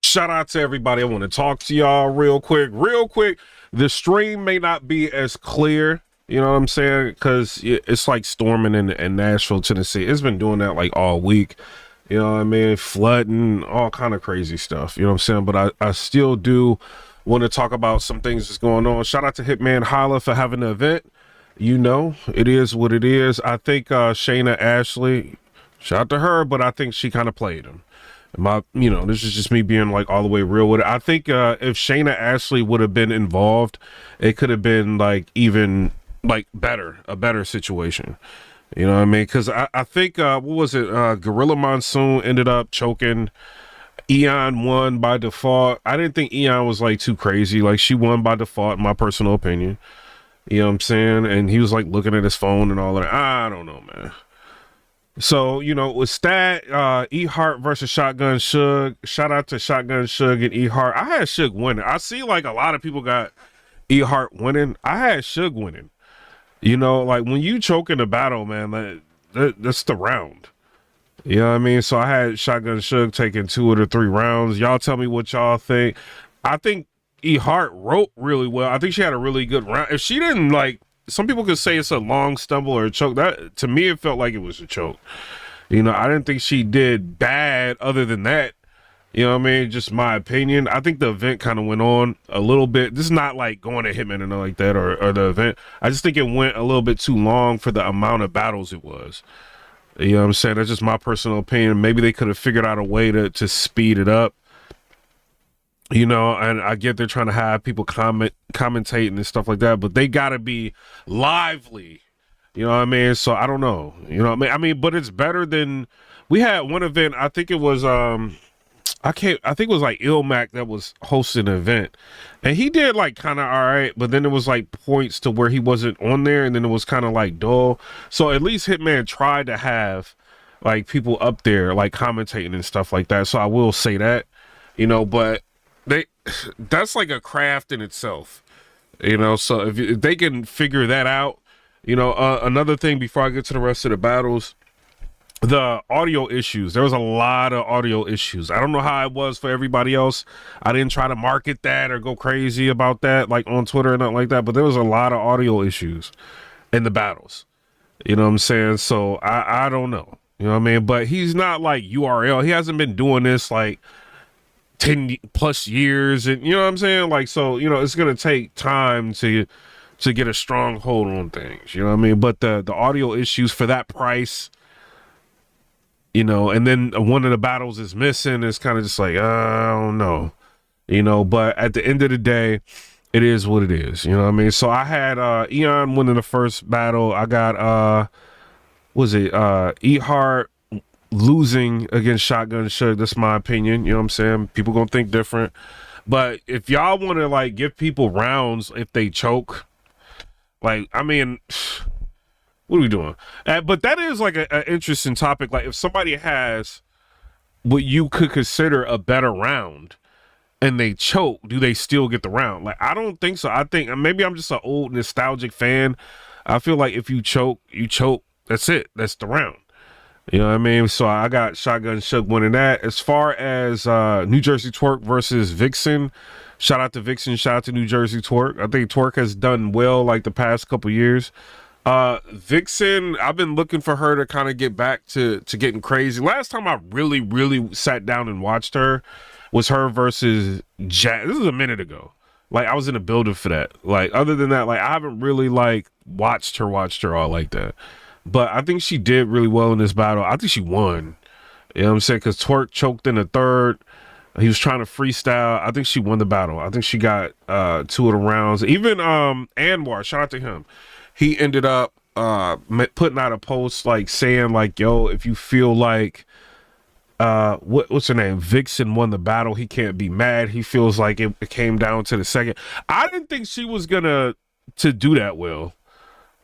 Shout out to everybody. I want to talk to y'all real quick. The stream may not be as clear, you know what I'm saying? Because it's like storming in Nashville, Tennessee. It's been doing that like all week. You know what I mean? Flooding, all kind of crazy stuff. You know what I'm saying? But I still do want to talk about some things that's going on. Shout out to HITMAN HOLLA for having the event. You know, it is what it is. I think Shayna Ashley, shout out to her, but I think she kind of played him. This is just me being like all the way real with it. I think if Shayna Ashley would have been involved, it could have been like even like a better situation. You know what I mean? Because I think, what was it? Gorilla Monsoon ended up choking. Eon won by default. I didn't think Eon was like too crazy. Like she won by default, in my personal opinion. You know what I'm saying? And he was like looking at his phone and all that. I don't know, man. So, you know, with stat, E-Hart versus Shotgun Suge. Shout out to Shotgun Suge and E-Hart. I had Suge winning. I see like a lot of people got E-Hart winning. I had Suge winning. You know, like when you choke in a battle, man, that's the round. You know what I mean? So I had Shotgun Suge taking 2 of the 3 rounds. Y'all tell me what y'all think. I think E-Hart wrote really well. I think she had a really good round. If she didn't like, some people could say it's a long stumble or a choke. That to me, it felt like it was a choke. You know, I didn't think she did bad other than that. You know what I mean? Just my opinion. I think the event kind of went on a little bit. This is not like going to Hitman and like that or the event. I just think it went a little bit too long for the amount of battles it was. You know what I'm saying? That's just my personal opinion. Maybe they could have figured out a way to speed it up. You know, and I get they're trying to have people commentating and stuff like that, but they got to be lively. You know what I mean? So I don't know. You know what I mean? But it's better than, we had one event. I think it was I think it was like Ilmac that was hosting an event, and he did like kind of all right, but then it was like points to where he wasn't on there, and then it was kind of like dull. So at least Hitman tried to have like people up there like commentating and stuff like that. So I will say that, you know, but that's like a craft in itself, you know. So if they can figure that out, you know. Another thing before I get to the rest of the battles, the audio issues. There was a lot of audio issues. I don't know how it was for everybody else. I didn't try to market that or go crazy about that like on Twitter and nothing like that, but there was a lot of audio issues in the battles. You know what I'm saying? So I don't know. You know what I mean? But he's not like URL. He hasn't been doing this like 10 plus years, and you know what I'm saying? Like, so, you know, it's going to take time to get a strong hold on things, you know what I mean? But the audio issues for that price, you know, and then one of the battles is missing, it's kind of just like, I don't know, you know, but at the end of the day, it is what it is, you know what I mean? So I had Eon winning the first battle. I got, E-Hart losing against Shotgun Suge. That's my opinion. You know what I'm saying? People gonna think different. But if y'all want to like give people rounds if they choke, like, I mean, what are we doing? But that is like an interesting topic. Like if somebody has what you could consider a better round and they choke, do they still get the round? Like, I don't think so. I think maybe I'm just an old nostalgic fan. I feel like if you choke, that's it. That's the round. You know what I mean? So I got Shotgun Suge winning that. As far as New Jersey Twerk versus Vixen, shout out to Vixen, shout out to New Jersey Twerk. I think Twerk has done well like the past couple years. Vixen, I've been looking for her to kind of get back to getting crazy. Last time I really sat down and watched her was her versus Jack. This is a minute ago. Like, I was in a building for that. Like, other than that, like, I haven't really like watched her all like that. But I think she did really well in this battle. I think she won. You know what I'm saying? Because Twerk choked in the third. He was trying to freestyle. I think she won the battle. I think she got 2 of the rounds. Even Anwar, shout out to him. He ended up putting out a post like saying like, yo, if you feel like what's her name? Vixen won the battle, he can't be mad. He feels like it came down to the second. I didn't think she was gonna do that well.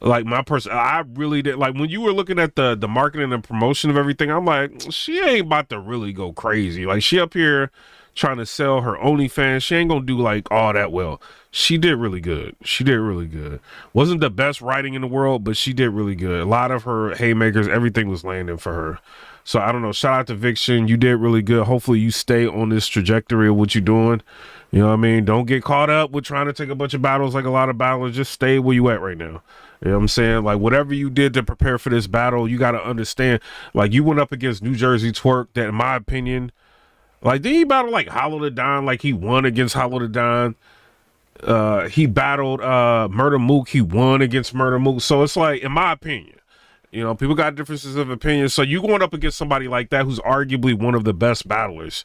Like my person, I really did. Like when you were looking at the marketing and promotion of everything, I'm like, she ain't about to really go crazy. Like she up here trying to sell her OnlyFans. She ain't gonna do like all that well. She did really good. She did really good. Wasn't the best writing in the world, but she did really good. A lot of her haymakers, everything was landing for her. So I don't know. Shout out to Vixen. You did really good. Hopefully you stay on this trajectory of what you're doing. You know what I mean? Don't get caught up with trying to take a bunch of battles like a lot of battlers. Just stay where you at right now. You know what I'm saying? Like, whatever you did to prepare for this battle, you got to understand. Like, you went up against New Jersey Twerk that, in my opinion, like, did he battle like Hollow the Don? Like, he won against Hollow the Don. He battled Murder Mook. He won against Murder Mook. So it's like, in my opinion, you know, people got differences of opinion. So you going up against somebody like that who's arguably one of the best battlers,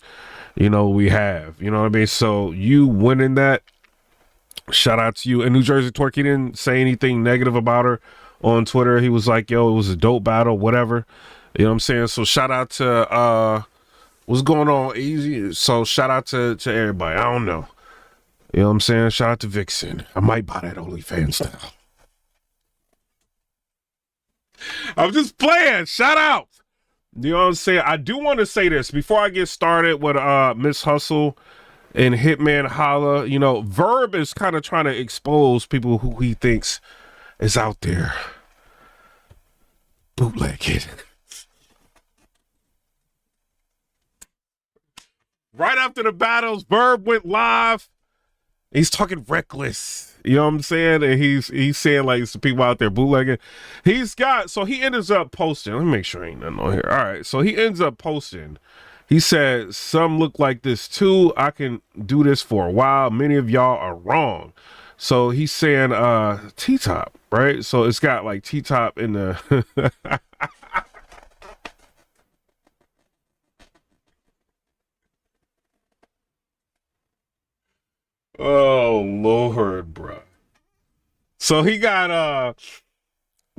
you know, we have. You know what I mean? So you winning that, shout out to you. And New Jersey Twerk, he didn't say anything negative about her on Twitter. He was like, yo, it was a dope battle, whatever. You know what I'm saying? So shout out to what's going on, Easy. So shout out to everybody. I don't know. You know what I'm saying? Shout out to Vixen. I might buy that OnlyFans now. I'm just playing. Shout out. You know what I'm saying? I do want to say this before I get started with MSHUSTLE and Hitman Holla. You know, VERB is kind of trying to expose people who he thinks is out there bootlegging. Right after the battles, VERB went live. He's talking reckless. You know what I'm saying? And he's saying like some people out there bootlegging. He ends up posting. Let me make sure ain't nothing on here. All right. So he ends up posting. He said, some look like this too. I can do this for a while. Many of y'all are wrong. So he's saying T-Top, right? So it's got like T-Top in the Oh Lord, bro. So he got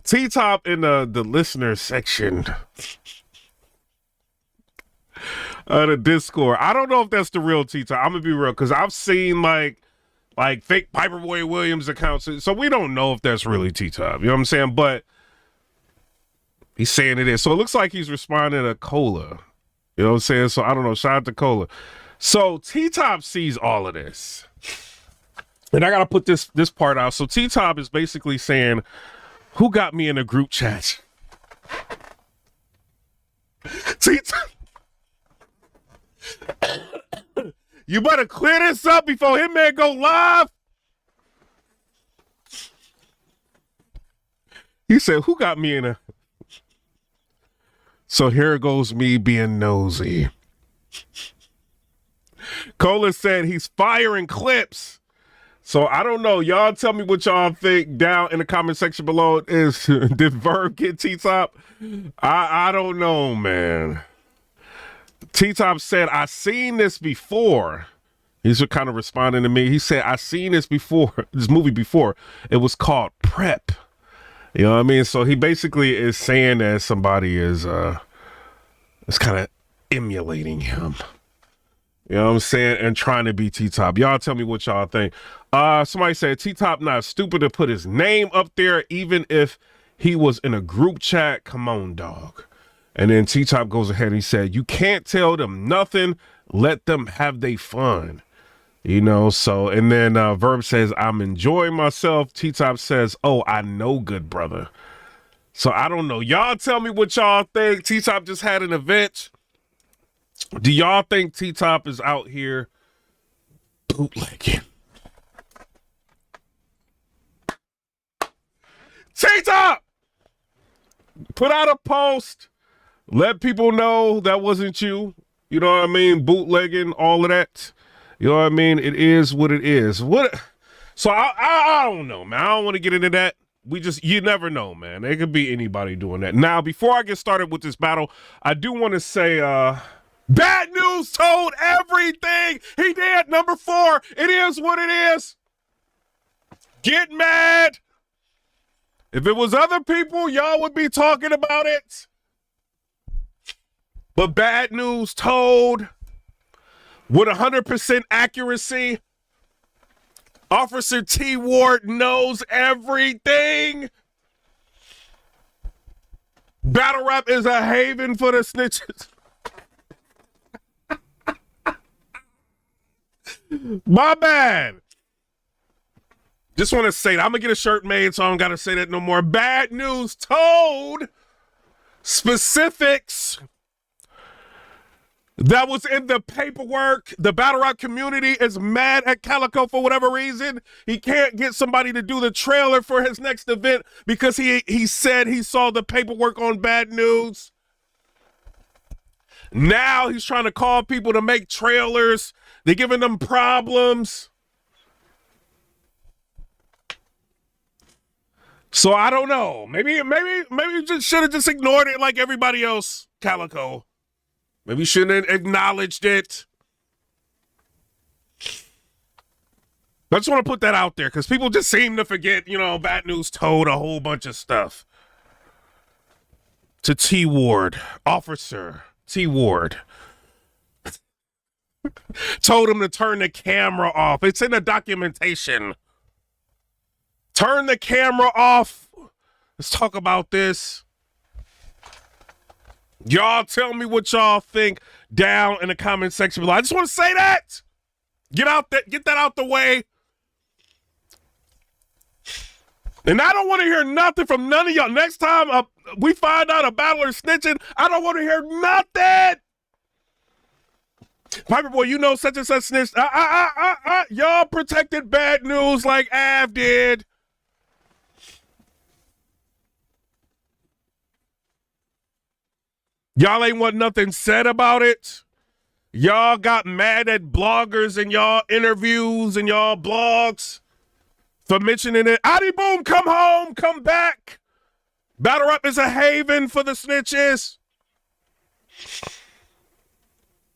T-Top in the listener section of the Discord. I don't know if that's the real T-Top. I'm gonna be real, because I've seen like fake Piperboy Williams accounts. So we don't know if that's really T-Top. You know what I'm saying? But he's saying it is. So it looks like he's responding to Cola. You know what I'm saying? So I don't know. Shout out to Cola. So T-Top sees all of this. And I gotta put this part out. So T-Top is basically saying, who got me in a group chat? T-Top, you better clear this up before Hitman go live. He said, who got me in a... So here goes me being nosy. Cola said he's firing clips. So I don't know. Y'all tell me what y'all think down in the comment section below. Did VERB get T-Top? I don't know, man. T-Top said, I seen this before. He's kind of responding to me. He said, I seen this before, this movie before. It was called Prep. You know what I mean? So he basically is saying that somebody is kind of emulating him. You know what I'm saying? And trying to be T-Top. Y'all tell me what y'all think. Somebody said T-Top not stupid to put his name up there, even if he was in a group chat. Come on, dog. And then T-Top goes ahead and he said, you can't tell them nothing. Let them have their fun. You know, so, and then VERB says, I'm enjoying myself. T-Top says, oh, I know, good brother. So I don't know. Y'all tell me what y'all think. T-Top just had an event. Do y'all think T-Top is out here bootlegging? T-Top! Put out a post. Let people know that wasn't you. You know what I mean? Bootlegging, all of that. You know what I mean? It is what it is. So I don't know, man. I don't want to get into that. You never know, man. It could be anybody doing that. Now, before I get started with this battle, I do want to say, Bad News told everything he did. Number 4, it is what it is. Get mad. If it was other people, y'all would be talking about it. But Bad News told with 100% accuracy. Officer T. Ward knows everything. Battle rap is a haven for the snitches. My bad. Just want to say that. I'm going to get a shirt made, so I don't got to say that no more. Bad News told specifics that was in the paperwork. The battle rap community is mad at Calico for whatever reason. He can't get somebody to do the trailer for his next event because he said he saw the paperwork on Bad News. Now he's trying to call people to make trailers. They're giving them problems. So I don't know. Maybe you just should have just ignored it like everybody else, Calico. Maybe you shouldn't have acknowledged it. I just want to put that out there because people just seem to forget, you know, Bad News told a whole bunch of stuff. To T Ward, Officer T Ward. Told him to turn the camera off. It's in the documentation. Turn the camera off. Let's talk about this. Y'all tell me what y'all think down in the comment section below. I just want to say that. Get that out the way. And I don't want to hear nothing from none of y'all. Next time we find out a battler snitching, I don't want to hear nothing. Piper Boy, you know such and such snitched. Y'all protected Bad News like Av did. Y'all ain't want nothing said about it. Y'all got mad at bloggers and y'all interviews and y'all blogs for mentioning it. Adi Boom, come home, come back. Battle Rap is a haven for the snitches.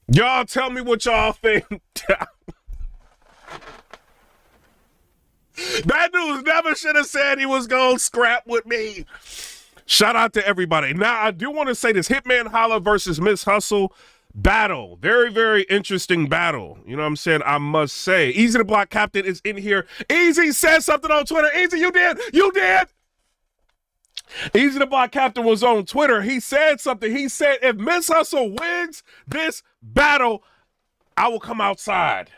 Y'all tell me what y'all think. Bad News never should have said he was going to scrap with me. Shout out to everybody. Now, I do want to say this Hitman Holla versus MSHUSTLE battle. Very, very interesting battle. You know what I'm saying? I must say. Easy the Block Captain is in here. Easy said something on Twitter. Easy, you did. You did. Easy the Block Captain was on Twitter. He said something. He said, if MSHUSTLE wins this battle, I will come outside.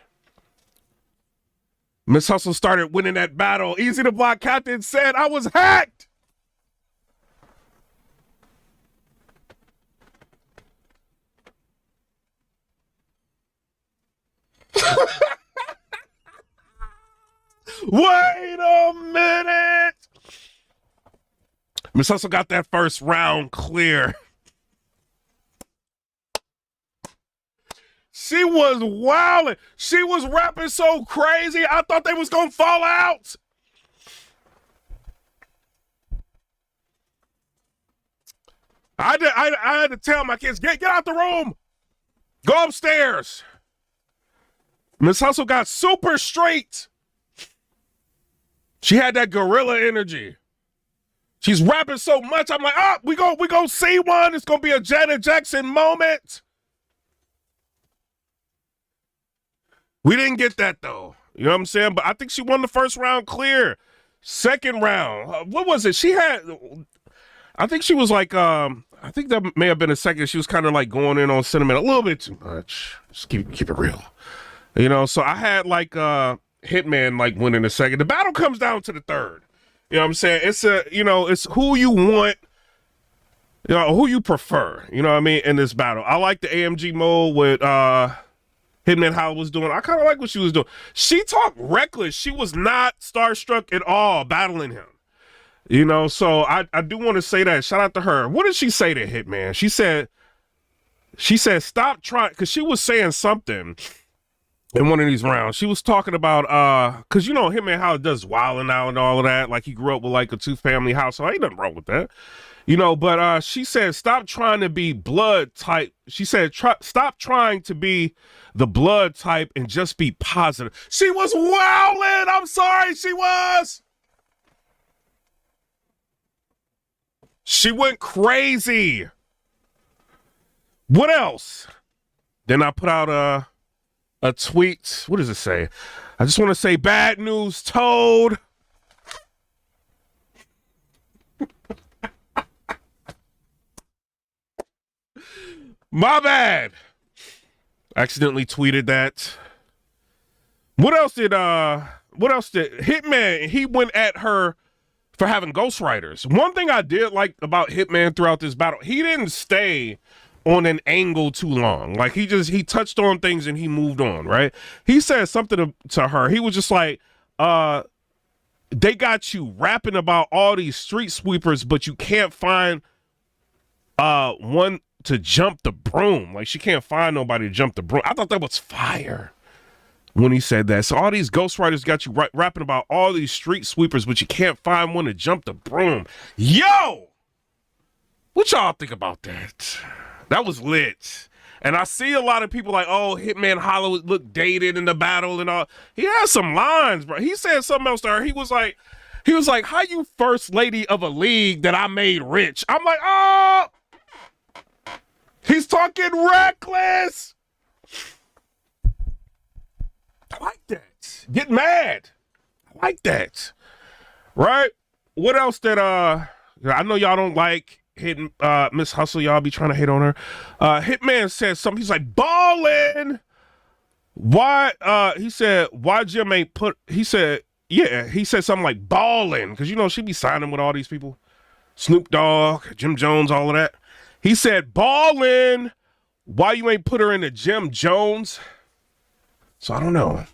MSHUSTLE started winning that battle. Easy the Block Captain said, I was hacked. Wait a minute. MSHUSTLE got that first round clear. She was wilding. She was rapping so crazy. I thought they was gonna fall out. I had to tell my kids, get out the room. Go upstairs. MSHUSTLE got super straight. She had that gorilla energy. She's rapping so much. I'm like, we gonna see one. It's gonna be a Janet Jackson moment. We didn't get that though. You know what I'm saying? But I think she won the first round clear. Second round, what was it? She had, I think she was like, I think that may have been a second. She was kind of like going in on sentiment a little bit too much. Just keep it real. You know, so I had like Hitman like winning the second. The battle comes down to the third. You know what I'm saying? It's it's who you want, you know, who you prefer, you know what I mean, in this battle. I like the AMG mode with Hitman Holla was doing. I kind of like what she was doing. She talked reckless. She was not starstruck at all battling him. You know, so I do want to say that. Shout out to her. What did she say to Hitman? She said, stop trying, because she was saying something in one of these rounds. She was talking about, because, you know, Hitman Holla does wilding out and all of that. Like, he grew up with, like, a two-family house, so ain't nothing wrong with that. You know, but she said, stop trying to be blood type. She said, stop trying to be the blood type and just be positive. She was wilding. I'm sorry, she was. She went crazy. What else? Then I put out a tweet. What does it say? I just want to say Bad News told. My bad. Accidentally tweeted that. What else did Hitman, he went at her for having ghostwriters. One thing I did like about Hitman throughout this battle, he didn't stay on an angle too long. Like he touched on things and he moved on, right? He said something to her. He was just like, they got you rapping about all these street sweepers, but you can't find one to jump the broom. Like she can't find nobody to jump the broom. I thought that was fire when he said that. So all these ghostwriters got you rapping about all these street sweepers, but you can't find one to jump the broom. Yo! What y'all think about that? That was lit. And I see a lot of people like, oh, Hitman Holla looked dated in the battle and all. He had some lines, bro. He said something else to her. He was like, how you first lady of a league that I made rich? I'm like, oh, he's talking reckless. I like that. Get mad. I like that. Right? What else that, I know y'all don't like hitting Miss Hustle, y'all be trying to hate on her. Hitman said something. He's like, ballin'. Why? He said, why Jim ain't put? He said, yeah. He said something like ballin', because you know she be signing with all these people, Snoop Dogg, Jim Jones, all of that. He said, ballin'. Why you ain't put her in the Jim Jones? So I don't know.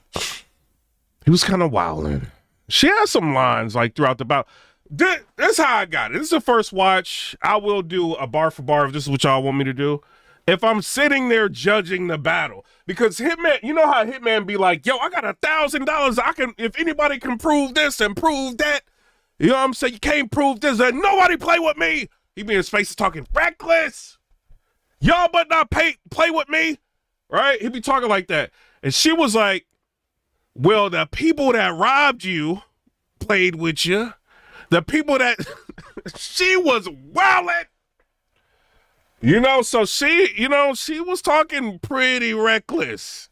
He was kind of wildin'. She has some lines like throughout the battle. That's how I got it. This is the first watch. I will do a bar for bar if this is what y'all want me to do. If I'm sitting there judging the battle, because Hitman, you know how Hitman be like, yo, I got $1,000. I can, if anybody can prove this and prove that, you know what I'm saying? You can't prove this and nobody play with me. He be in his face is talking reckless. Y'all but not play with me. Right? He be talking like that. And she was like, well, the people that robbed you played with you. The people that she was wildin', you know, so she was talking pretty reckless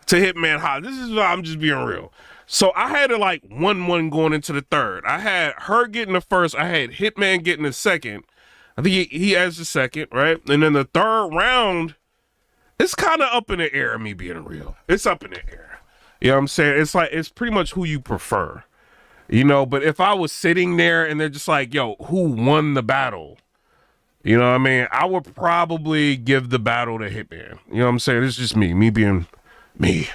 to Hitman Holla. This is why I'm just being real. So I had it like 1-1 going into the third. I had her getting the first. I had Hitman getting the second. I think he has the second, right? And then the third round, it's kind of up in the air, me being real. It's up in the air. You know what I'm saying? It's like, it's pretty much who you prefer. You know, but if I was sitting there and they're just like, yo, who won the battle? You know what I mean? I would probably give the battle to Hitman. You know what I'm saying? It's just me being me.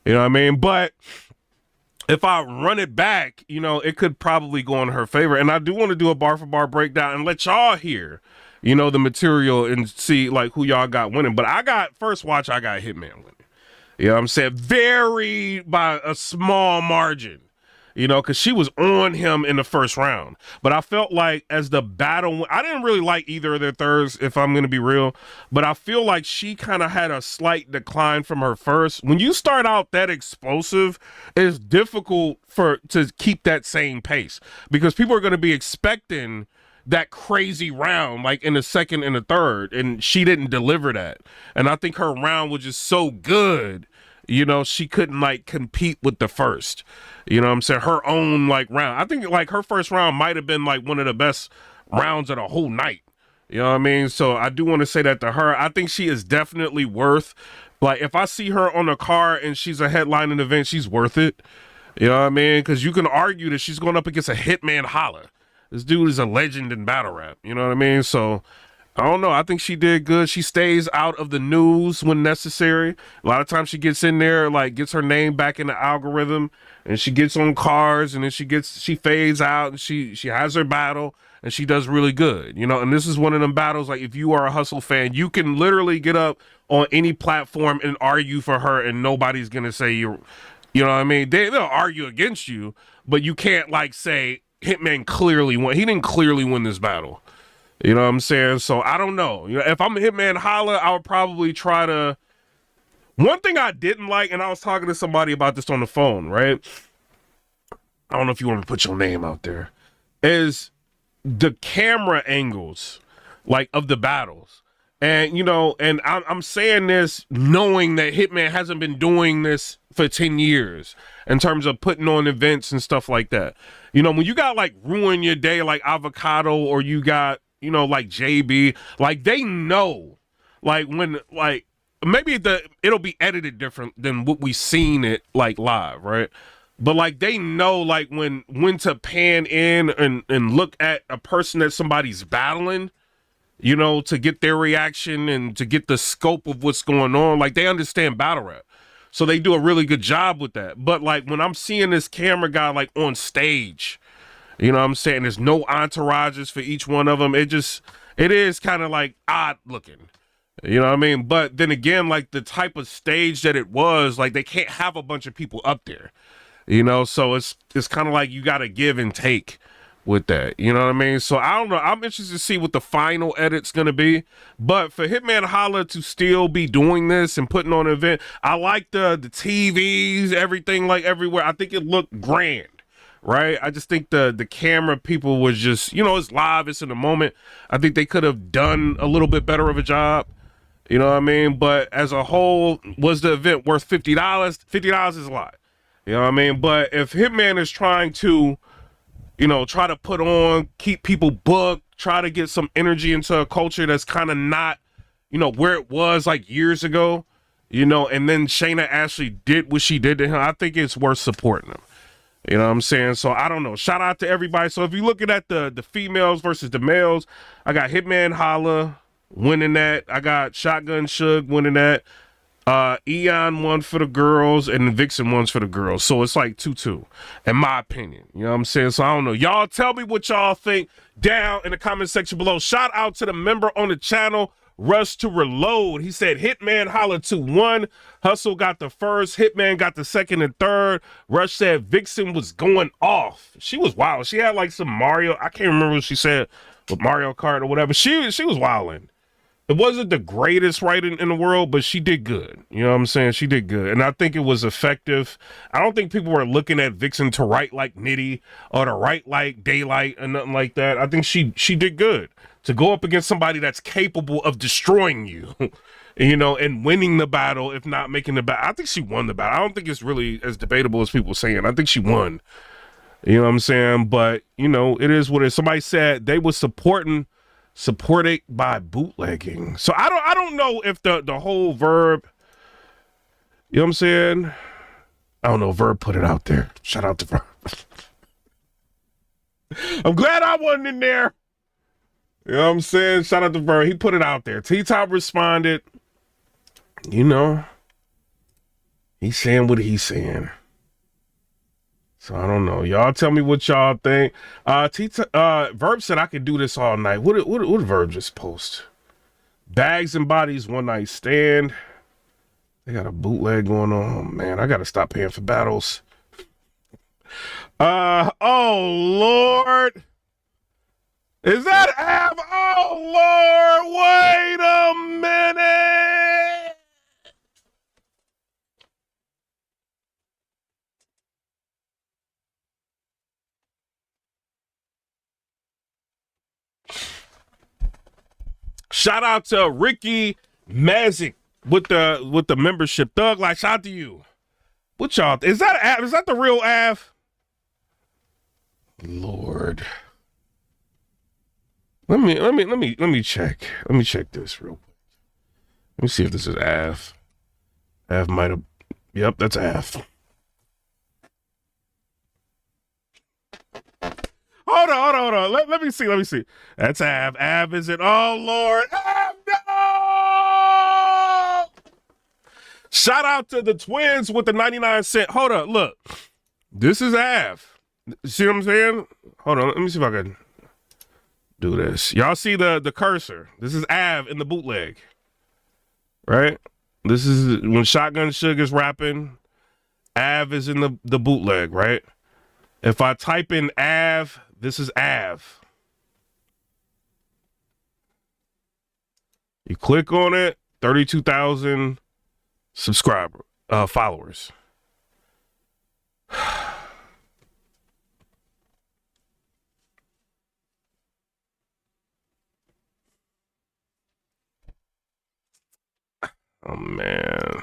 You know what I mean? But if I run it back, you know, it could probably go in her favor. And I do want to do a bar for bar breakdown and let y'all hear, you know, the material and see like who y'all got winning. But I got Hitman winning. You know what I'm saying? Very by a small margin. You know, because she was on him in the first round. But I felt like as the battle, I didn't really like either of their thirds, if I'm going to be real. But I feel like she kind of had a slight decline from her first. When you start out that explosive, it's difficult to keep that same pace. Because people are going to be expecting that crazy round, like in the second and the third. And she didn't deliver that. And I think her round was just so good. You know, she couldn't like compete with the first, you know what I'm saying? Her own like round. I think like her first round might have been like one of the best rounds of the whole night. You know what I mean? So I do want to say that to her. I think she is definitely worth, like if I see her on a card and she's a headlining event, she's worth it. You know what I mean? Because you can argue that she's going up against a Hitman Holla. This dude is a legend in battle rap. You know what I mean? So I don't know. I think she did good. She stays out of the news when necessary. A lot of times she gets in there, like gets her name back in the algorithm, and she gets on cards, and then she fades out, and she has her battle, and she does really good. You know, and this is one of them battles, like if you are a Hustle fan, you can literally get up on any platform and argue for her, and nobody's going to say you know what I mean? They'll argue against you, but you can't like say Hitman clearly won. He didn't clearly win this battle. You know what I'm saying? So I don't know. You know, if I'm a Hitman Holla, I would probably try to. One thing I didn't like, and I was talking to somebody about this on the phone, right? I don't know if you want to put your name out there, is the camera angles, like of the battles. And, you know, and I'm saying this knowing that Hitman hasn't been doing this for 10 years in terms of putting on events and stuff like that. You know, when you got like Ruin Your Day, like Avocado, or you got, you know, like JB, like they know, like when, like maybe it'll be edited different than what we seen it like live, right? But like they know like when to pan in and look at a person that somebody's battling, you know, to get their reaction and to get the scope of what's going on. Like, they understand battle rap. So they do a really good job with that. But like when I'm seeing this camera guy like on stage, you know what I'm saying? There's no entourages for each one of them. It is kind of like odd looking. You know what I mean? But then again, like the type of stage that it was, like they can't have a bunch of people up there. You know, so it's kind of like you got to give and take with that. You know what I mean? So I don't know. I'm interested to see what the final edit's going to be. But for Hitman Holla to still be doing this and putting on an event, I like the TVs, everything like everywhere. I think it looked grand, right? I just think the camera people was just, you know, it's live, it's in the moment. I think they could have done a little bit better of a job. You know what I mean? But as a whole, was the event worth $50? $50 is a lot. You know what I mean? But if Hitman is trying to, you know, try to put on, keep people booked, try to get some energy into a culture that's kind of not, you know, where it was like years ago, you know, and then Shayna actually did what she did to him, I think it's worth supporting him. You know what I'm saying? So I don't know. Shout out to everybody. So if you're looking at the females versus the males, I got Hitman Holla winning that. I got Shotgun Suge winning that. Eon won for the girls and Vixen won for the girls. So it's like 2-2 in my opinion. You know what I'm saying? So I don't know. Y'all tell me what y'all think down in the comment section below. Shout out to the member on the channel, Rush to Reload. He said Hitman Holla 2-1. Hustle got the first. Hitman got the second and third. Rush said Vixen was going off. She was wild. She had like some Mario. I can't remember what she said with Mario Kart or whatever. She was wilding. It wasn't the greatest writing in the world, but she did good. You know what I'm saying? She did good. And I think it was effective. I don't think people were looking at Vixen to write like Nitty or to write like Daylight or nothing like that. I think she did good. To go up against somebody that's capable of destroying you, you know, and winning the battle, if not making the battle. I think she won the battle. I don't think it's really as debatable as people saying. I think she won. You know what I'm saying? But, you know, it is what it is. Somebody said they were supported by bootlegging. So I don't know if the whole VERB, you know what I'm saying? I don't know. VERB put it out there. Shout out to VERB. I'm glad I wasn't in there. You know what I'm saying? Shout out to VERB. He put it out there. T-Top responded. You know, he's saying what he's saying. So I don't know. Y'all tell me what y'all think. VERB said I could do this all night. What did VERB just post? Bags and Bodies one night stand. They got a bootleg going on. Oh, man, I gotta stop paying for battles. Oh Lord. Is that Av? Oh Lord, wait a minute. Shout out to Ricky Mazik with the membership. Thug Life, shout out to you. What y'all, is that Av? Is that the real Av? Lord. Let me check. Let me check this real quick. Let me see if this is Av. Av might have, yep, that's Av. Hold on. Let me see. That's Av. Av is it? Oh, Lord. Av, no! Shout out to the twins with the 99 cent. Hold up, look. This is Av. See what I'm saying? Hold on. Let me see if I can do this. Y'all see the cursor? This is Av in the bootleg. Right? This is when Shotgun Suge is rapping. Av is in the bootleg, right? If I type in Av, this is Av. You click on it, 32,000 followers. Oh, man.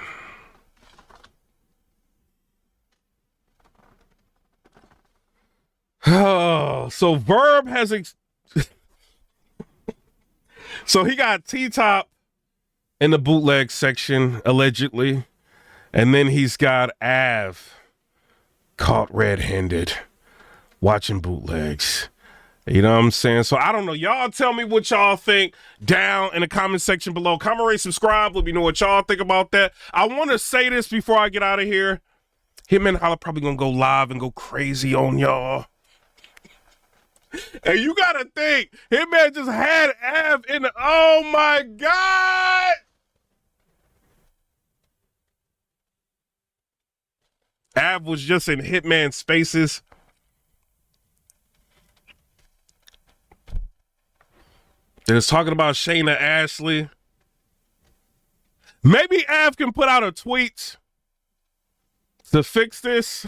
Oh, so VERB has so he got T-Top in the bootleg section, allegedly. And then he's got Av caught red-handed watching bootlegs. You know what I'm saying? So I don't know. Y'all tell me what y'all think down in the comment section below. Comment, rate, subscribe. Let me know what y'all think about that. I want to say this before I get out of here. Hitman Holla probably going to go live and go crazy on y'all. And you got to think, Hitman just had Av in the, oh my God. Av was just in Hitman Spaces. And it's talking about Shayna Ashley. Maybe Av can put out a tweet to fix this.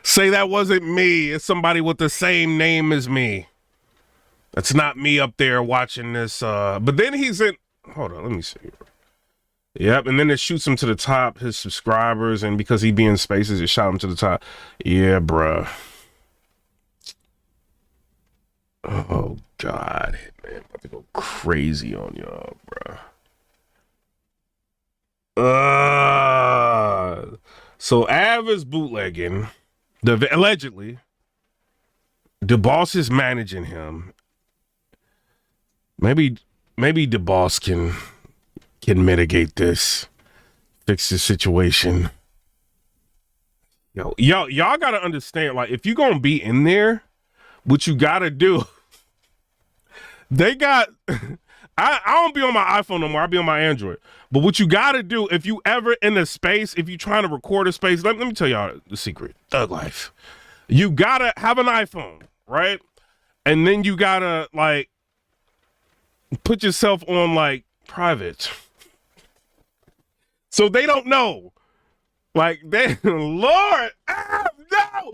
Say that wasn't me. It's somebody with the same name as me. That's not me up there watching this. But then he's in. Hold on, let me see. Yep, and then it shoots him to the top, his subscribers, and because he be in Spaces, it shot him to the top. Yeah, bruh. Oh, God. Man, I'm about to go crazy on y'all, bruh. So Av is bootlegging. Allegedly. The boss is managing him. Maybe the boss can mitigate this, fix the situation. Y'all gotta understand, like, if you're gonna be in there, what you gotta do, they got, I don't be on my iPhone no more, I be on my Android. But what you gotta do, if you ever in a space, if you trying to record a space, let me tell y'all the secret, thug life. You gotta have an iPhone, right? And then you gotta, like, put yourself on, like, private. So they don't know. Like, they, Lord, no!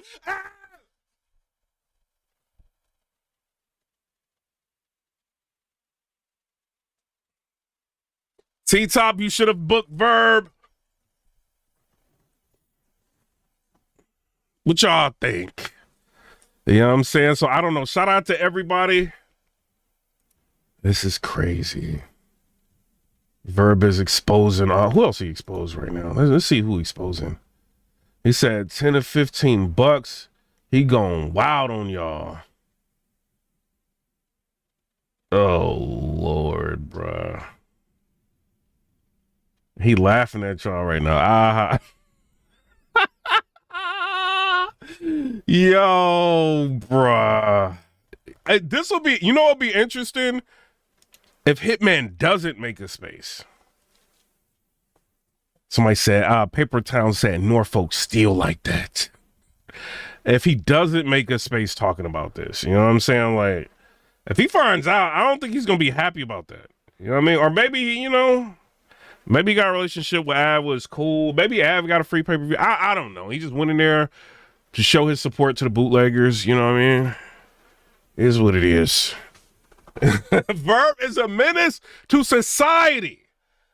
T-Top, you should have booked Verb. What y'all think? You know what I'm saying? So I don't know. Shout out to everybody. This is crazy. Verb is exposing. Who else he exposed right now? Let's see who exposing. He said 10 to 15 bucks. He going wild on y'all. Oh, Lord, bruh. He laughing at y'all right now. Yo, bruh. This will be, you know what'll be interesting? If Hitman doesn't make a space. Somebody said, Paper Town said Norfolk steal like that. If he doesn't make a space talking about this, you know what I'm saying? Like, if he finds out, I don't think he's going to be happy about that. You know what I mean? Or maybe, you know, maybe he got a relationship with Av, was cool. Maybe Av got a free pay-per-view. I don't know. He just went in there to show his support to the bootleggers. You know what I mean? It is what it is. Verb is a menace to society.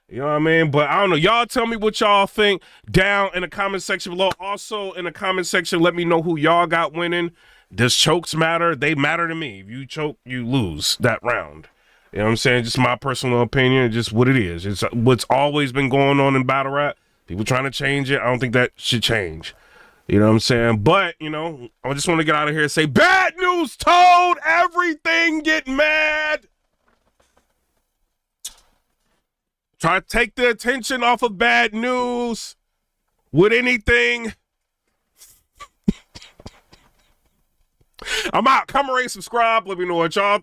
You know what I mean? But I don't know. Y'all tell me what y'all think down in the comment section below. Also in the comment section, let me know who y'all got winning. Does chokes matter? They matter to me. If you choke, you lose that round. You know what I'm saying? Just my personal opinion. Just what it is. It's what's always been going on in battle rap. People trying to change it. I don't think that should change. You know what I'm saying? But, you know, I just want to get out of here and say, bad news told, everything get mad. Try to take the attention off of bad news with anything. I'm out. Comment, rate, subscribe. Let me know what y'all